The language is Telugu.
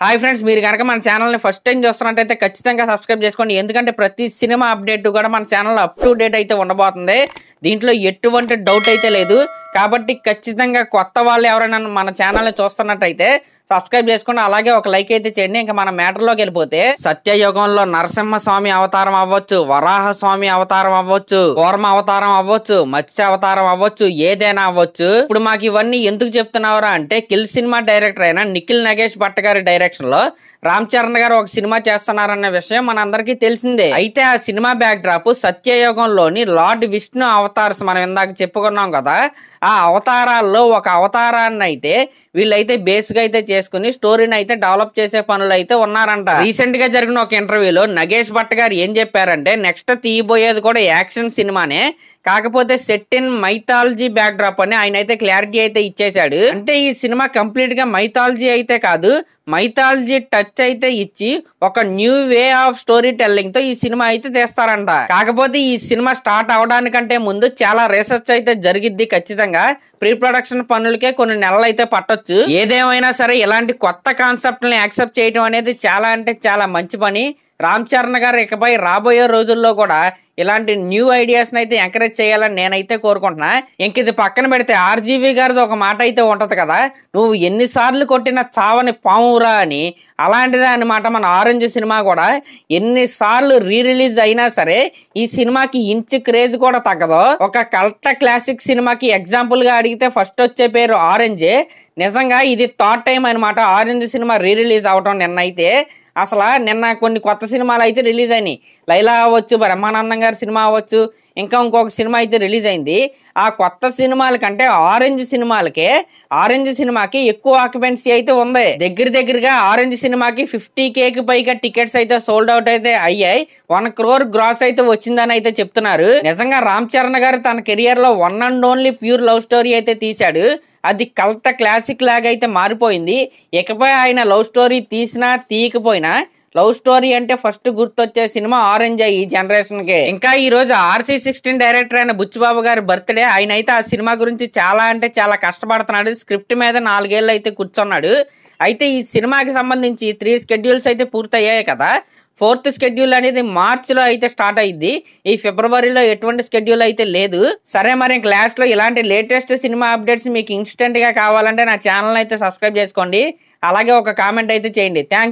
హాయ్ ఫ్రెండ్స్, మీరు కనుక మన ఛానల్ని ఫస్ట్ టైం చూస్తున్నట్టయితే ఖచ్చితంగా సబ్స్క్రైబ్ చేసుకోండి. ఎందుకంటే ప్రతి సినిమా అప్డేట్ కూడా మన ఛానల్లో అప్ టు డేట్ అయితే ఉండబోతుంది. దీంట్లో ఎటువంటి డౌట్ అయితే లేదు. కాబట్టి ఖచ్చితంగా కొత్త వాళ్ళు ఎవరైనా మన ఛానల్ని చూస్తున్నట్టయితే సబ్స్క్రైబ్ చేసుకోండి. అలాగే ఒక లైక్ అయితే చేయండి. ఇంకా మన మ్యాటర్లోకి వెళ్ళిపోతే, సత్యయుగంలో నరసింహస్వామి అవతారం అవ్వచ్చు, వరాహ స్వామి అవతారం అవ్వచ్చు, కూర్మ అవతారం అవ్వచ్చు, మత్స్య అవతారం అవ్వచ్చు, ఏదైనా అవ్వచ్చు. ఇప్పుడు మాకు ఇవన్నీ ఎందుకు చెప్తున్నారా అంటే, కిల్ సినిమా డైరెక్టర్ అయిన నిఖిల్ నగేష్ భట్ గారి డైరెక్షన్ లో రామ్ చరణ్ గారు ఒక సినిమా చేస్తున్నారన్న విషయం మనందరికీ తెలిసిందే. అయితే ఆ సినిమా బ్యాక్ డ్రాప్ సత్యయుగంలోని లార్డ్ విష్ణు అవతార్స్ మనం ఇందాక చెప్పుకున్నాం కదా. ఆ అవతారాల్లో ఒక అవతారాన్ని అయితే వీళ్ళైతే బేస్ గా అయితే చేసుకుని స్టోరీని అయితే డెవలప్ చేసే పనులు అయితే ఉన్నారంట. రీసెంట్ గా జరిగిన ఒక ఇంటర్వ్యూలో నగేష్ భట్ గారు ఏం చెప్పారంటే, నెక్స్ట్ తీయబోయేది కూడా యాక్షన్ సినిమానే, కాకపోతే set in mythology back drop అని ఆయన అయితే క్లారిటీ అయితే ఇచ్చేశాడు. అంటే ఈ సినిమా కంప్లీట్ గా మైథాలజీ అయితే కాదు, మైథాలజీ టచ్ అయితే ఇచ్చి ఒక new way of story telling తో ఈ సినిమా అయితే తీస్తారంట. కాకపోతే ఈ సినిమా స్టార్ట్ అవడానికంటే ముందు చాలా రీసెర్చ్ అయితే జరిగిద్ది. ఖచ్చితంగా ప్రీ ప్రొడక్షన్ పనులకే కొన్ని నెలలు అయితే పట్టొచ్చు. ఏదేమైనా సరే ఇలాంటి కొత్త కాన్సెప్ట్ ని యాక్సెప్ట్ చేయడం అనేది చాలా అంటే చాలా మంచి పని. రామ్ చరణ్ గారు ఇకపై రాబోయే రోజుల్లో కూడా ఇలాంటి న్యూ ఐడియాస్ అయితే ఎంకరేజ్ చేయాలని నేనైతే కోరుకుంటున్నా. ఇంక ఇది పక్కన పెడితే ఆర్జీవి గారిది ఒక మాట అయితే ఉంటది కదా, నువ్వు ఎన్నిసార్లు కొట్టిన చావని పావురా అని. అలాంటిదే అనమాట మన ఆరెంజ్ సినిమా కూడా. ఎన్నిసార్లు రీ రిలీజ్ అయినా సరే ఈ సినిమాకి ఇంచు క్రేజ్ కూడా తగ్గదు. ఒక కల్ట్ క్లాసిక్ సినిమాకి ఎగ్జాంపుల్ గా అడిగితే ఫస్ట్ వచ్చే పేరు ఆరెంజే. నిజంగా ఇది థర్డ్ టైం అనమాట ఆరెంజ్ సినిమా రీ రిలీజ్ అవటం. నిన్న కొన్ని కొత్త సినిమాలు అయితే రిలీజ్ అయినాయి. లైలా అవ్వచ్చు, బ్రహ్మానందం గారి సినిమా అవ్వచ్చు, ఇంకా ఇంకొక సినిమా అయితే రిలీజ్ అయింది. ఆ కొత్త సినిమాల కంటే ఆరెంజ్ సినిమాకి ఎక్కువ ఆక్యుపెన్సీ అయితే ఉంది. దగ్గరగా ఆరెంజ్ సినిమాకి 50K పైగా టికెట్స్ అయితే సోల్డ్ అవుట్ అయితే అయ్యాయి. 1 crore గ్రాస్ అయితే వచ్చిందని అయితే చెప్తున్నారు. నిజంగా రామ్ చరణ్ గారు తన కెరియర్ లో one and only pure love story అయితే తీశాడు. అది కల్ట్ క్లాసిక్ లాగా అయితే మారిపోయింది. ఇకపై ఆయన లవ్ స్టోరీ తీసినా తీయకపోయినా లవ్ స్టోరీ అంటే ఫస్ట్ గుర్తొచ్చే సినిమా ఆరెంజ్ ఈ జనరేషన్ కి. ఇంకా ఈ రోజు RC16 డైరెక్టర్ అయిన బుచ్చిబాబు గారి బర్త్డే. ఆయన అయితే ఆ సినిమా గురించి చాలా అంటే చాలా కష్టపడుతున్నాడు. స్క్రిప్ట్ మీద 4 ఏళ్ళు అయితే కూర్చున్నాడు. అయితే ఈ సినిమాకి సంబంధించి 3 schedules అయితే పూర్తయ్యాయి కదా. 4th schedule అనేది మార్చ్ లో అయితే స్టార్ట్ అయ్యింది. ఈ ఫిబ్రవరిలో ఎటువంటి స్కెడ్యూల్ అయితే లేదు. సరే, మరి లాస్ట్ లో ఇలాంటి లేటెస్ట్ సినిమా అప్డేట్స్ మీకు ఇన్స్టెంట్ గా కావాలంటే నా ఛానల్ అయితే సబ్స్క్రైబ్ చేసుకోండి. అలాగే ఒక కామెంట్ అయితే చేయండి. Thank you.